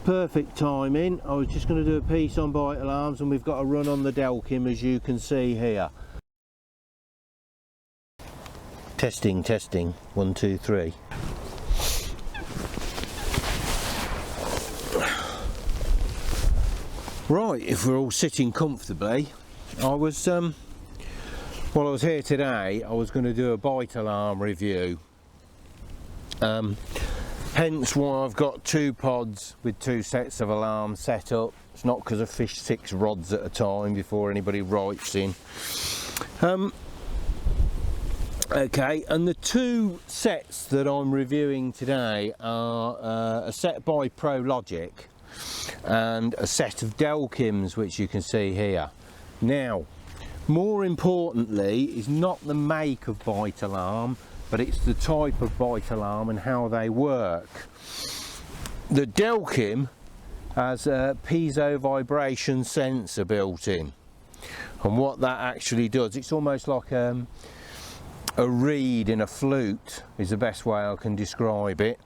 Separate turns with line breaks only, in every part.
Perfect timing. I was just going to do a piece on bite alarms, and we've got a run on the Delkim, as you can see here. Testing, testing, 1, 2, 3. Right, if we're all sitting comfortably, I was while I was here today, I was going to do a bite alarm review. Hence why I've got 2 pods with 2 sets of alarms set up. It's not because I fish 6 rods at a time before anybody writes in. Okay, and the 2 sets that I'm reviewing today are a set by ProLogic and a set of Delkims, which you can see here. Now, more importantly is not the make of bite alarm, but it's the type of bite alarm and how they work. The Delkim has a piezo vibration sensor built in, and what that actually does, it's almost like a reed in a flute is the best way I can describe it,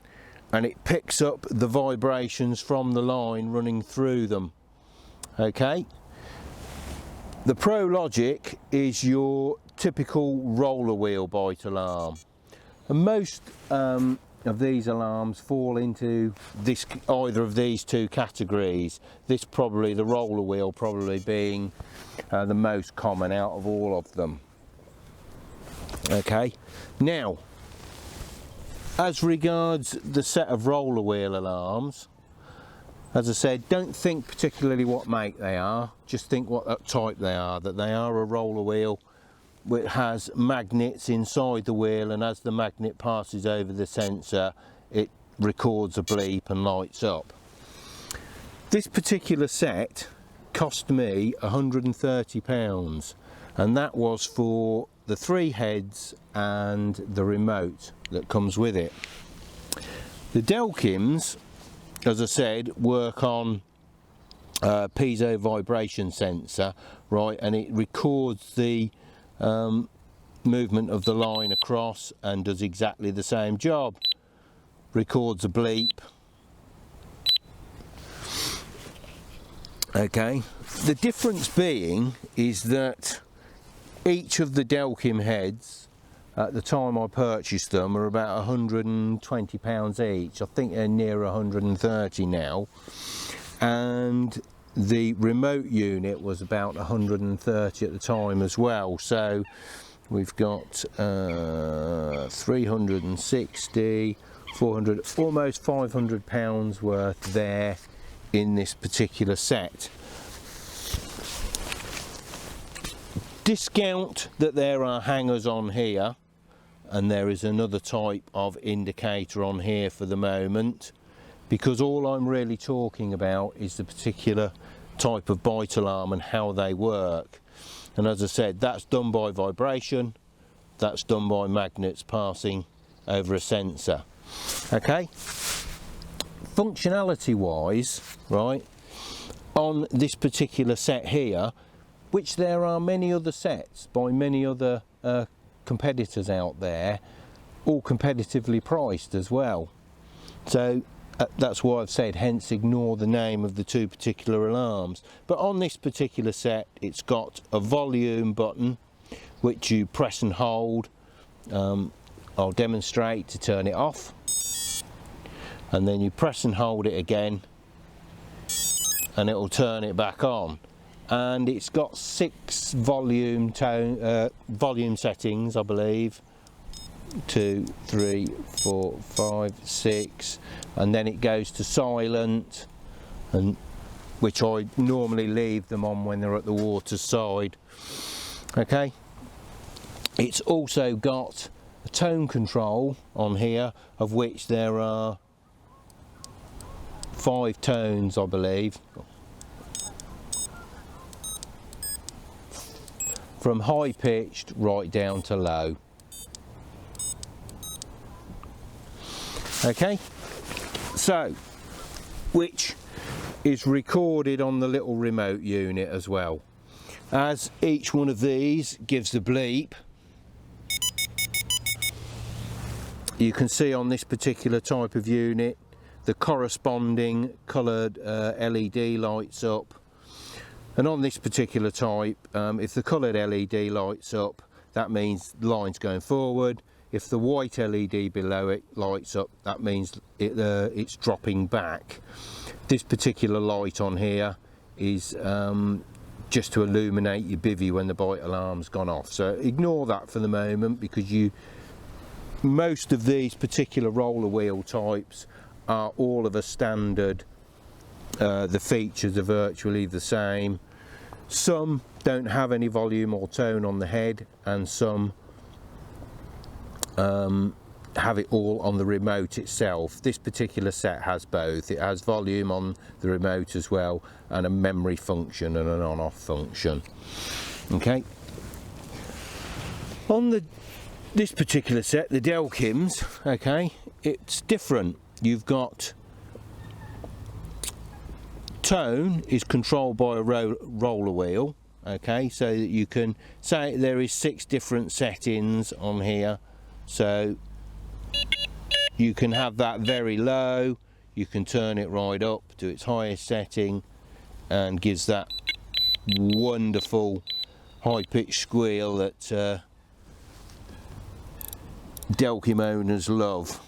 and it picks up the vibrations from the line running through them. Okay, the ProLogic is your typical roller wheel bite alarm, and most of these alarms fall into this, either of these 2 categories. This probably, the roller wheel probably being the most common out of all of them. Okay, now as regards the set of roller wheel alarms, as I said, don't think particularly what make they are, just think what type they are, that they are a roller wheel which has magnets inside the wheel, and as the magnet passes over the sensor it records a bleep and lights up. This particular set cost me £130, and that was for the 3 heads and the remote that comes with it. The Delkims, as I said, work on a piezo vibration sensor, right, and it records the movement of the line across and does exactly the same job. Records a bleep. Okay, the difference being is that each of the Delkim heads, at the time I purchased them, are about £120 each. I think they're near 130 now, and the remote unit was about 130 at the time as well. So we've got 360, 400, almost £500 worth there in this particular set. Discount that there are hangers on here, and there is another type of indicator on here for the moment, because all I'm really talking about is the particular type of bite alarm and how they work. And as I said, that's done by vibration, that's done by magnets passing over a sensor. Okay, functionality wise, right, on this particular set here, which there are many other sets by many other competitors out there, all competitively priced as well. So that's why I've said, hence ignore the name of the 2 particular alarms. But on this particular set, it's got a volume button which you press and hold. I'll demonstrate to turn it off, and then you press and hold it again and it will turn it back on. And it's got 6 volume settings, I believe. 2, 3, 4, 5, 6, and then it goes to silent, and which I normally leave them on when they're at the water side. Okay, it's also got a tone control on here, of which there are 5 tones, I believe, from high pitched right down to low. Okay, so which is recorded on the little remote unit as well, as each one of these gives a bleep. You can see on this particular type of unit the corresponding coloured LED lights up. And on this particular type, if the coloured LED lights up, that means the line's going forward. If the white LED below it lights up, that means it's dropping back. This particular light on here is just to illuminate your bivvy when the bite alarm's gone off. So ignore that for the moment, because most of these particular roller wheel types are all of a standard. The features are virtually the same. Some don't have any volume or tone on the head, and some have it all on the remote itself. This particular set has both. It has volume on the remote as well, and a memory function and an on-off function. Okay. On this particular set, the Delkims, okay, it's different. You've got tone is controlled by a roller wheel, okay, so that you can say there is 6 different settings on here. So you can have that very low, you can turn it right up to its highest setting, and gives that wonderful high-pitched squeal that Delkim owners love.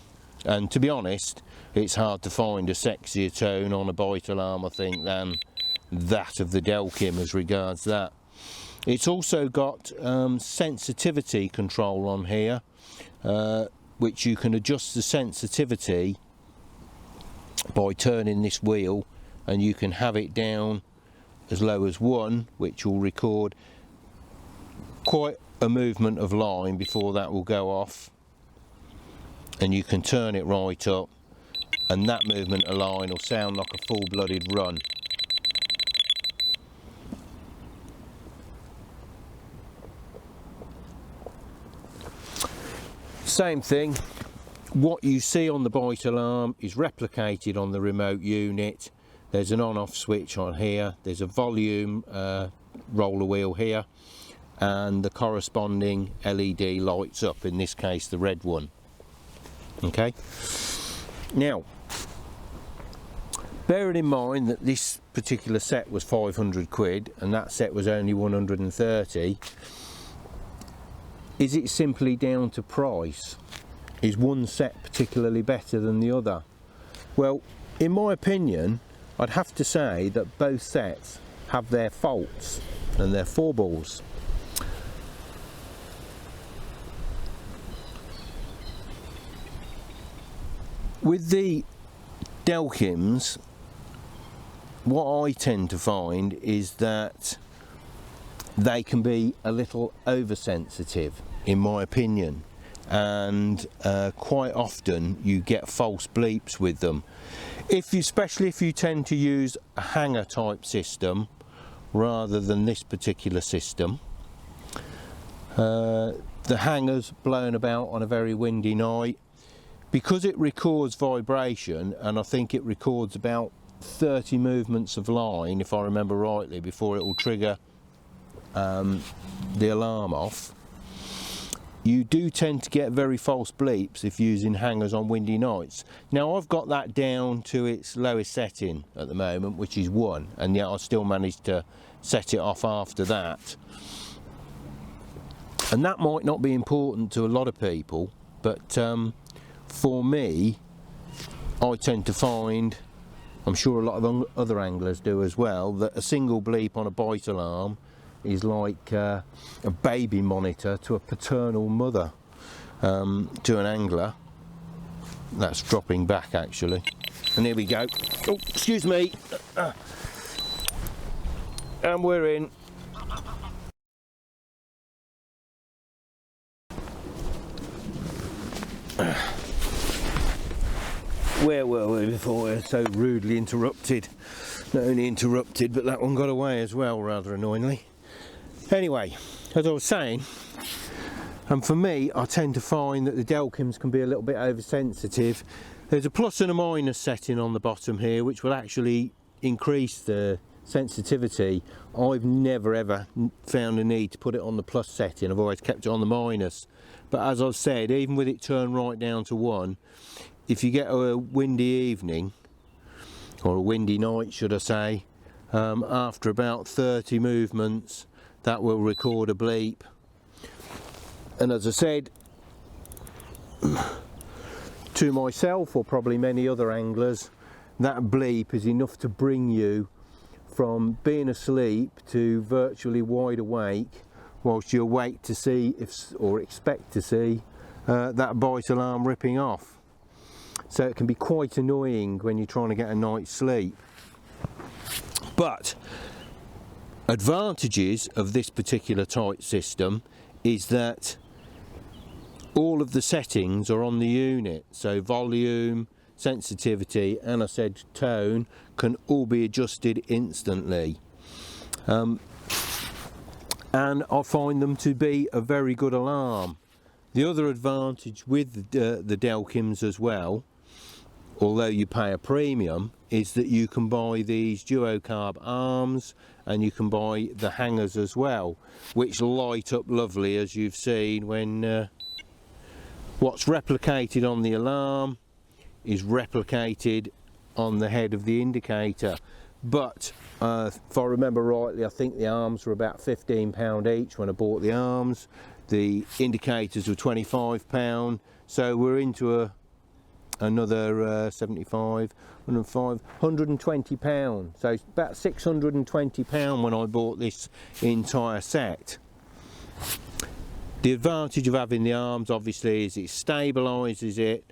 And to be honest, it's hard to find a sexier tone on a bite alarm, I think, than that of the Delkim as regards that. It's also got sensitivity control on here, which you can adjust the sensitivity by turning this wheel, and you can have it down as low as 1, which will record quite a movement of line before that will go off, and you can turn it right up, and that movement of line will sound like a full-blooded run. Same thing, what you see on the bite alarm is replicated on the remote unit. There's an on-off switch on here, there's a volume roller wheel here, and the corresponding LED lights up, in this case the red one. Okay, now bearing in mind that this particular set was 500 quid and that set was only 130, is it simply down to price? Is one set particularly better than the other? Well, in my opinion, I'd have to say that both sets have their faults and their foibles. With the Delkims, what I tend to find is that they can be a little oversensitive, in my opinion, and quite often you get false bleeps with them. Especially if you tend to use a hanger type system rather than this particular system. The hanger's blown about on a very windy night. Because it records vibration, and I think it records about 30 movements of line, if I remember rightly, before it will trigger the alarm off, you do tend to get very false bleeps if using hangers on windy nights. Now I've got that down to its lowest setting at the moment, which is 1, and yet I still managed to set it off after that. And that might not be important to a lot of people, but for me, I tend to find, I'm sure a lot of other anglers do as well, that a single bleep on a bite alarm is like a baby monitor to a paternal mother to an angler. That's dropping back actually. And here we go. Oh, excuse me. And we're in. Where were we before we were so rudely interrupted? Not only interrupted, but that one got away as well, rather annoyingly. Anyway, as I was saying, and for me, I tend to find that the Delkims can be a little bit oversensitive. There's a plus and a minus setting on the bottom here, which will actually increase the sensitivity. I've never ever found a need to put it on the plus setting. I've always kept it on the minus. But as I've said, even with it turned right down to 1, if you get a windy evening, or a windy night should I say, after about 30 movements that will record a bleep. And as I said, to myself, or probably many other anglers, that bleep is enough to bring you from being asleep to virtually wide awake, whilst you wait to see or expect to see that bite alarm ripping off. So it can be quite annoying when you're trying to get a night's sleep. But advantages of this particular type system is that all of the settings are on the unit, so volume, sensitivity, and I said tone can all be adjusted instantly, and I find them to be a very good alarm. The other advantage with the Delkims as well, although you pay a premium, is that you can buy these duocarb arms and you can buy the hangers as well, which light up lovely, as you've seen, when what's replicated on the alarm is replicated on the head of the indicator. But if I remember rightly, I think the arms were about £15 each when I bought the arms. The indicators were £25, so we're into another 75, 105, £120. So it's about £620 when I bought this entire set. The advantage of having the arms obviously is it stabilises it,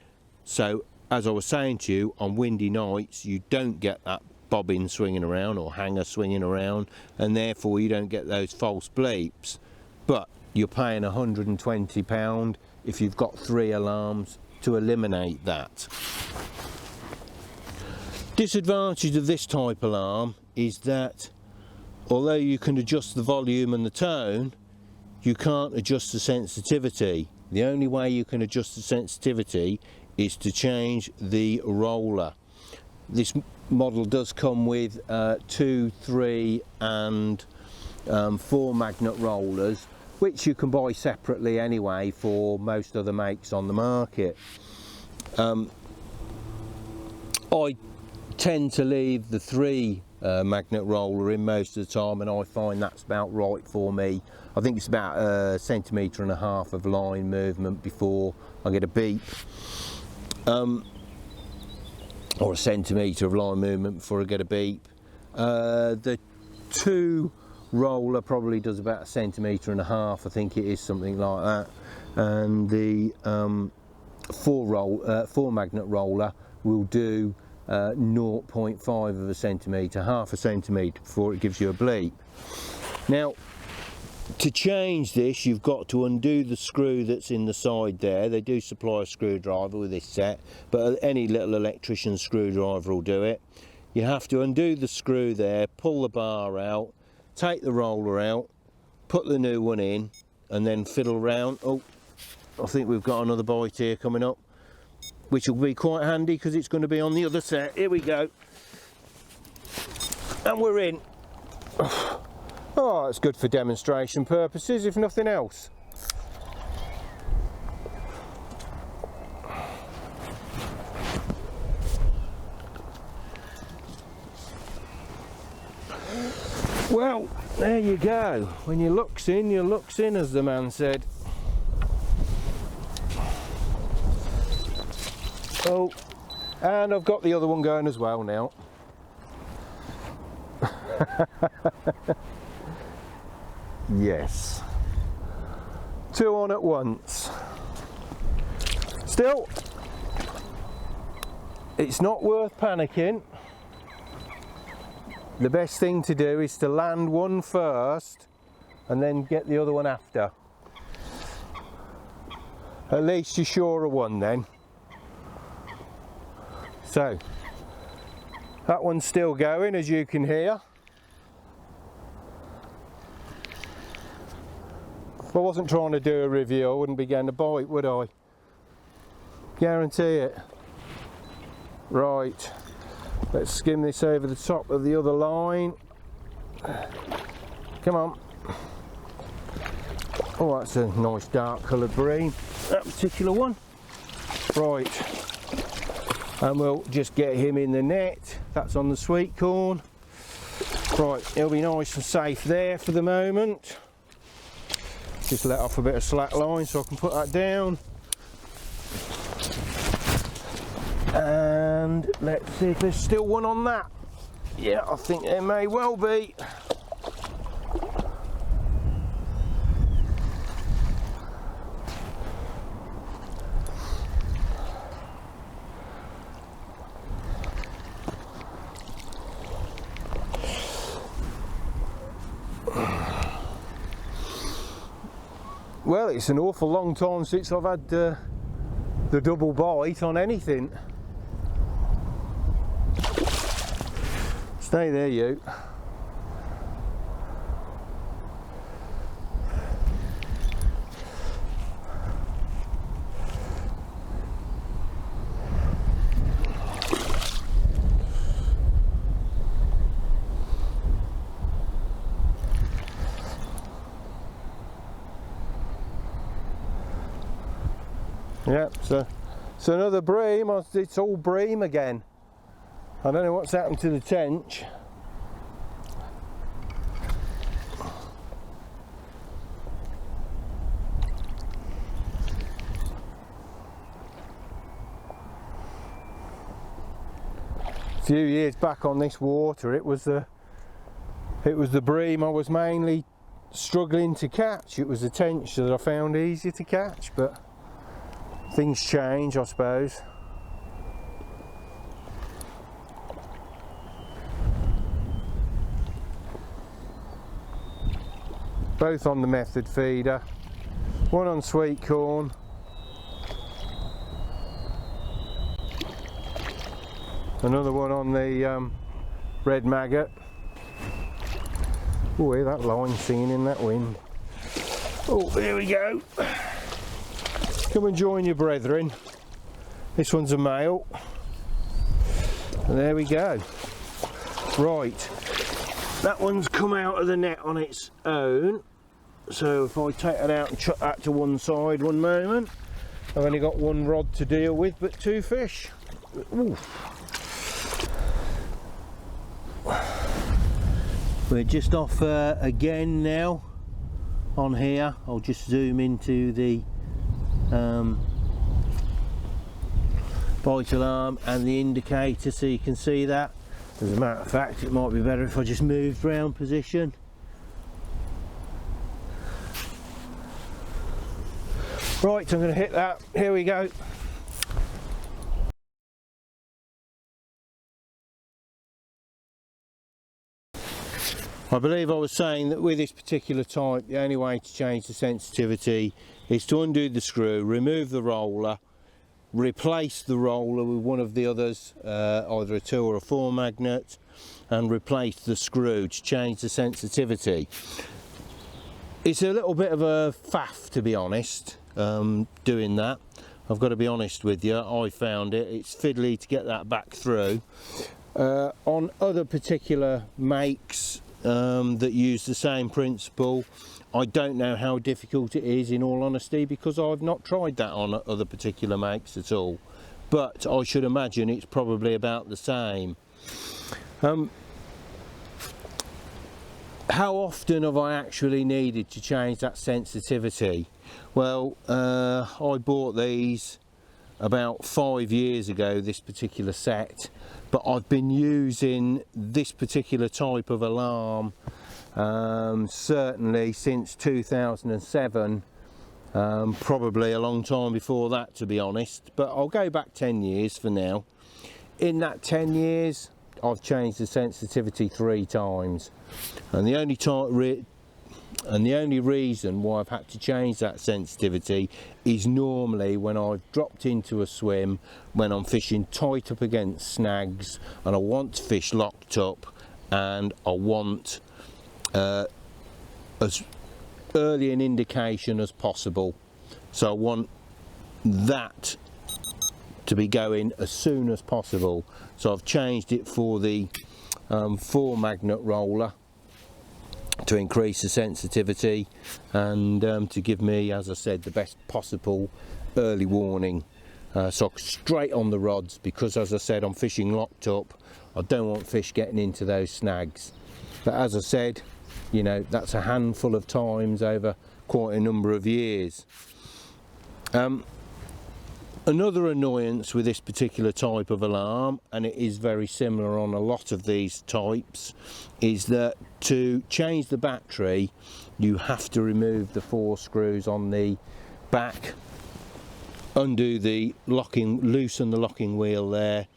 so as I was saying to you, on windy nights you don't get that bobbin swinging around or hanger swinging around, and therefore you don't get those false bleeps. But you're paying £120 if you've got 3 alarms to eliminate that. Disadvantage of this type alarm is that although you can adjust the volume and the tone, you can't adjust the sensitivity. The only way you can adjust the sensitivity is to change the roller. This model does come with 2, 3 and 4 magnet rollers, which you can buy separately anyway for most other makes on the market. I tend to leave the 3 magnet roller in most of the time, and I find that's about right for me. I think it's about 1.5 centimetres of line movement before I get a beep, or 1 centimetre of line movement before I get a beep. The 2 roller probably does about 1.5 centimetres, I think it is, something like that, and the 4 magnet roller will do 0.5 of a centimetre, half a centimetre before it gives you a bleep. Now, to change this, you've got to undo the screw that's in the side there. They do supply a screwdriver with this set, but any little electrician screwdriver will do it. You have to undo the screw there, pull the bar out, take the roller out, put the new one in, and then fiddle around. Oh, I think we've got another bite here coming up, which will be quite handy because it's going to be on the other set. Here we go, and we're in. Oh, it's good for demonstration purposes, if nothing else. Well, there you go. When your luck's in, as the man said. Oh, and I've got the other one going as well now. Yes, 2 on at once. Still, it's not worth panicking. The best thing to do is to land one first and then get the other one after. At least you're sure of one then. So, that one's still going, as you can hear. If I wasn't trying to do a review, I wouldn't be getting a bite, would I? Guarantee it. Right, let's skim this over the top of the other line. Come on. Oh, that's a nice dark coloured green, that particular one. Right, and we'll just get him in the net. That's on the sweet corn. Right, he'll be nice and safe there for the moment. Just let off a bit of slack line so I can put that down. And let's see if there's still one on that. Yeah, I think there may well be. Well, it's an awful long time since I've had the double bite on anything. Stay there, you. Yep, so another bream. It's all bream again. I don't know what's happened to the tench. A few years back on this water, it was the bream I was mainly struggling to catch. It was the tench that I found easier to catch, but things change, I suppose. Both on the method feeder, one on sweet corn, another one on the red maggot. Oh, hear that line singing in that wind. Oh, here we go. Come and join your brethren. This one's a male. And there we go. Right, that one's come out of the net on its own. So if I take that out and chuck that to one side one moment, I've only got one rod to deal with, but two fish. Ooh. We're just off again now on here. I'll just zoom into the bite alarm and the indicator so you can see that. As a matter of fact, it might be better if I just moved round position. Right, I'm going to hit that. Here we go. I believe I was saying that with this particular type, the only way to change the sensitivity is to undo the screw, remove the roller, replace the roller with one of the others, either a 2 or a 4 magnet, and replace the screw to change the sensitivity. It's a little bit of a faff, to be honest, doing that. I've got to be honest with you, I found it's fiddly to get that back through. On other particular makes that use the same principle, I don't know how difficult it is, in all honesty, because I've not tried that on other particular makes at all, but I should imagine it's probably about the same. How often have I actually needed to change that sensitivity? Well, I bought these about 5 years ago, this particular set, but I've been using this particular type of alarm certainly since 2007, probably a long time before that, to be honest, but I'll go back 10 years for now. In that 10 years I've changed the sensitivity 3 times, and the only reason why I've had to change that sensitivity is normally when I've dropped into a swim, when I'm fishing tight up against snags and I want fish locked up, and I want as early an indication as possible. So I want that to be going as soon as possible. So I've changed it for the 4 magnet roller to increase the sensitivity and to give me, as I said, the best possible early warning. so straight on the rods, because as I said, I'm fishing locked up. I don't want fish getting into those snags. But as I said, you know, that's a handful of times over quite a number of years. Another annoyance with this particular type of alarm, and it is very similar on a lot of these types, is that to change the battery you have to remove the 4 screws on the back, undo the locking, loosen the locking wheel there,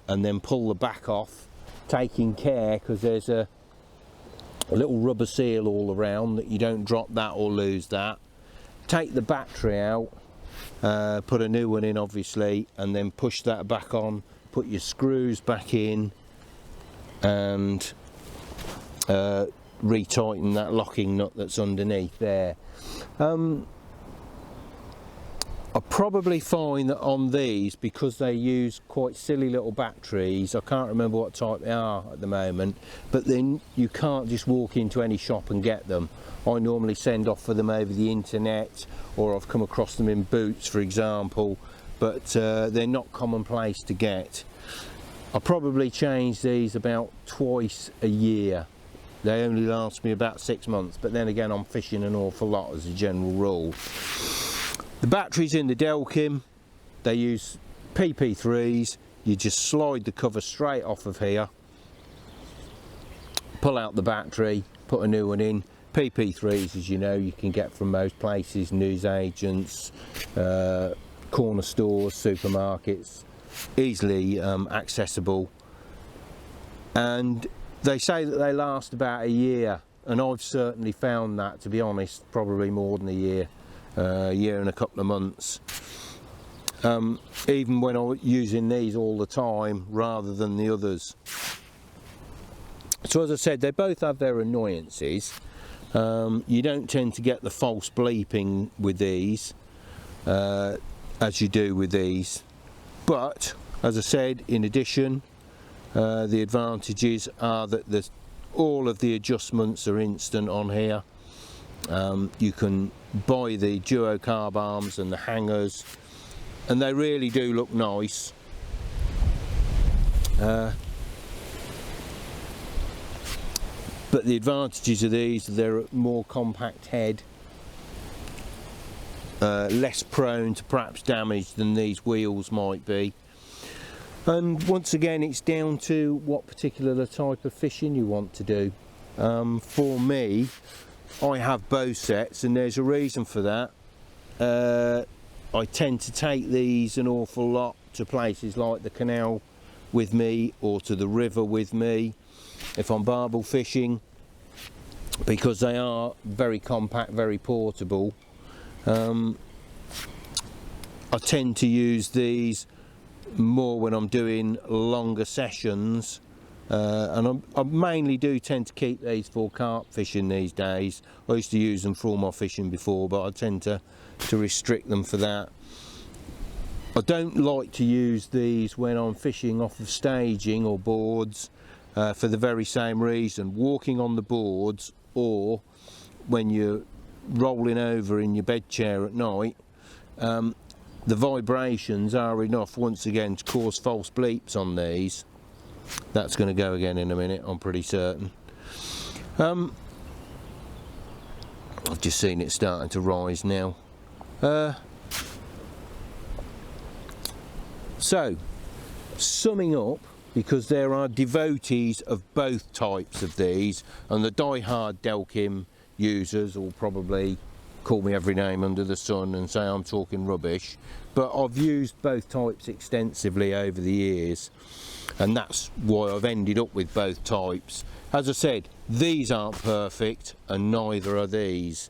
and then pull the back off, taking care, because there's a little rubber seal all around, that you don't drop that or lose that. Take the battery out, put a new one in obviously, and then push that back on, put your screws back in, and retighten that locking nut that's underneath there. I probably find that on these, because they use quite silly little batteries, I can't remember what type they are at the moment, but then you can't just walk into any shop and get them. I normally send off for them over the internet, or I've come across them in Boots for example, but they're not commonplace to get. I probably change these about twice a year. They only last me about 6 months, but then again I'm fishing an awful lot as a general rule. The batteries in the Delkim, they use PP3s. You just slide the cover straight off of here, pull out the battery, put a new one in. PP3s, as you know, you can get from most places, newsagents, corner stores, supermarkets, easily accessible. And they say that they last about a year, and I've certainly found that, to be honest, probably more than a year and a couple of months. Even when I'm using these all the time rather than the others. So as I said, they both have their annoyances. You don't tend to get the false bleeping with these as you do with these, but as I said, in addition, the advantages are that all of the adjustments are instant on here. You can buy the duo carb arms and the hangers, and they really do look nice. But the advantages of these, they're a more compact head, less prone to perhaps damage than these wheels might be. And once again, it's down to what particular type of fishing you want to do. For me, I have bow sets, and there's a reason for that. I tend to take these an awful lot to places like the canal with me, or to the river with me if I'm barbel fishing, because they are very compact, very portable. I tend to use these more when I'm doing longer sessions, and I mainly do tend to keep these for carp fishing these days. I used to use them for all my fishing before, but I tend to restrict them for that. I don't like to use these when I'm fishing off of staging or boards, for the very same reason. Walking on the boards, or when you're rolling over in your bed chair at night, the vibrations are enough once again to cause false bleeps on these. That's going to go again in a minute, I'm pretty certain. I've just seen it starting to rise now. So, summing up, because there are devotees of both types of these, and the die-hard Delkim users will probably call me every name under the sun and say I'm talking rubbish, but I've used both types extensively over the years, and that's why I've ended up with both types. As I said, these aren't perfect, and neither are these,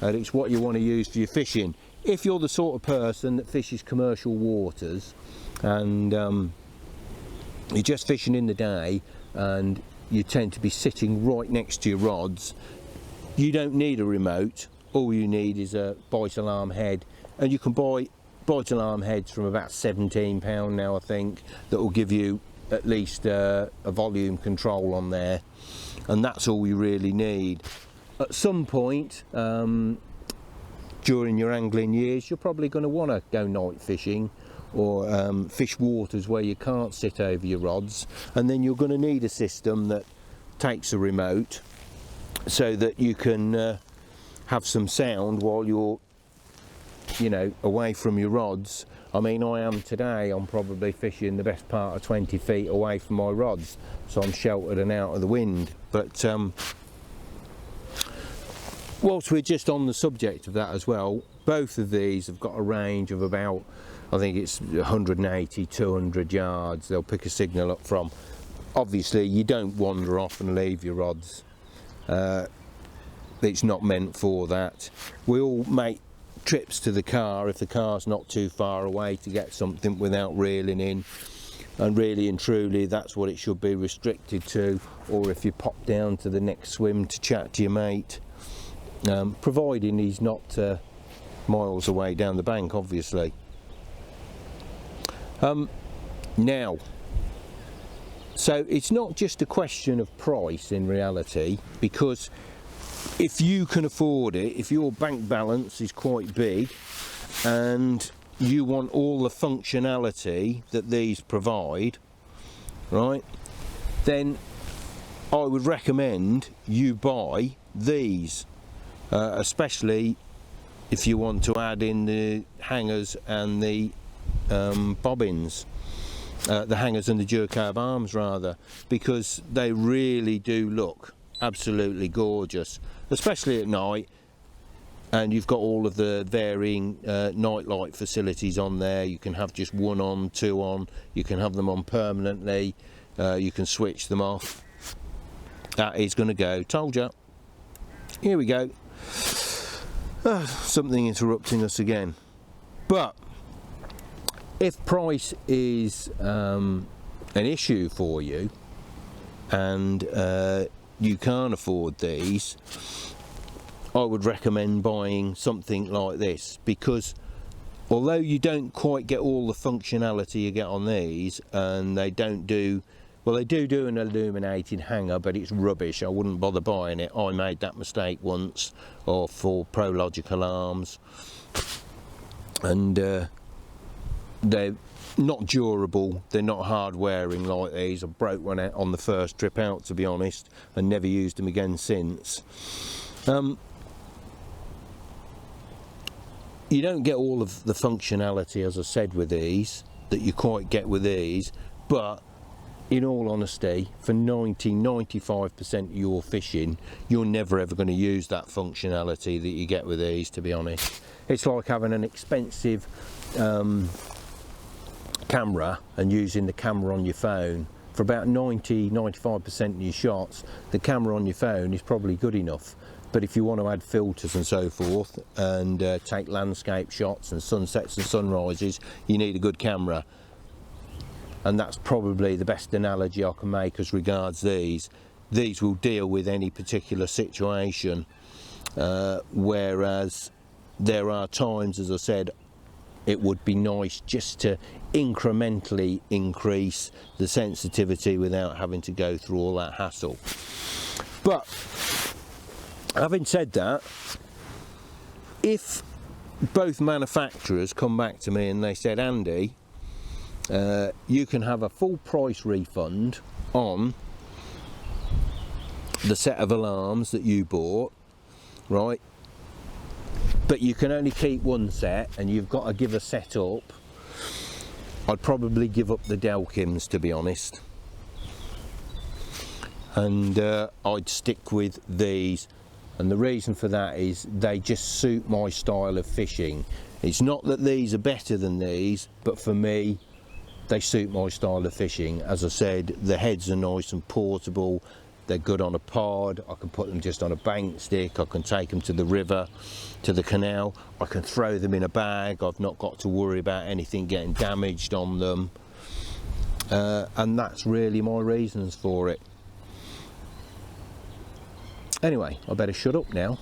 and it's what you want to use for your fishing. If you're the sort of person that fishes commercial waters, and you're just fishing in the day, and you tend to be sitting right next to your rods, you don't need a remote. All you need is a bite alarm head, and you can buy bite alarm heads from about £17 now, I think, that will give you at least a volume control on there, and that's all you really need. At some point during your angling years, you're probably going to want to go night fishing, or fish waters where you can't sit over your rods, and then you're going to need a system that takes a remote so that you can have some sound while you're, you know, away from your rods. I mean, I am today, I'm probably fishing the best part of 20 feet away from my rods, so I'm sheltered and out of the wind. But whilst we're just on the subject of that as well, both of these have got a range of about, I think it's 180, 200 yards they'll pick a signal up from. Obviously you don't wander off and leave your rods, it's not meant for that. We all make trips to the car if the car's not too far away to get something without reeling in, and really and truly that's what it should be restricted to, or if you pop down to the next swim to chat to your mate, providing he's not miles away down the bank, obviously. Now, so it's not just a question of price in reality, because if you can afford it, if your bank balance is quite big and you want all the functionality that these provide, right, then I would recommend you buy these, especially if you want to add in the hangers and the bobbins, the hangers and the jerk-curve arms rather, because they really do look absolutely gorgeous, especially at night. And you've got all of the varying night light facilities on there. You can have just one on, two on, you can have them on permanently, you can switch them off. That is going to go, told you. Here we go. Something interrupting us again. But if price is an issue for you and you can't afford these, I would recommend buying something like this, because although you don't quite get all the functionality you get on these, and they don't do, well, they do an illuminated hanger, but it's rubbish. I wouldn't bother buying it. I made that mistake once, or for Prological arms, and they're not durable, they're not hard wearing like these. I broke one out on the first trip out, to be honest, and never used them again since. You don't get all of the functionality, as I said, with these that you quite get with these, but in all honesty, for 90-95% of your fishing, you're never ever going to use that functionality that you get with these, to be honest. It's like having an expensive camera and using the camera on your phone. For about 90-95% of your shots, the camera on your phone is probably good enough. But if you want to add filters and so forth, and take landscape shots and sunsets and sunrises, you need a good camera. And that's probably the best analogy I can make as regards these. These will deal with any particular situation, whereas there are times, as I said, it would be nice just to incrementally increase the sensitivity without having to go through all that hassle. But having said that, if both manufacturers come back to me and they said, Andy, you can have a full price refund on the set of alarms that you bought, right, but you can only keep one set and you've got to give a set up, I'd probably give up the Delkims, to be honest, and I'd stick with these. And the reason for that is they just suit my style of fishing. It's not that these are better than these, but for me, they suit my style of fishing. As I said, the heads are nice and portable. They're good on a pod. I can put them just on a bank stick. I can take them to the river, to the canal. I can throw them in a bag. I've not got to worry about anything getting damaged on them. And that's really my reasons for it. Anyway, I better shut up now.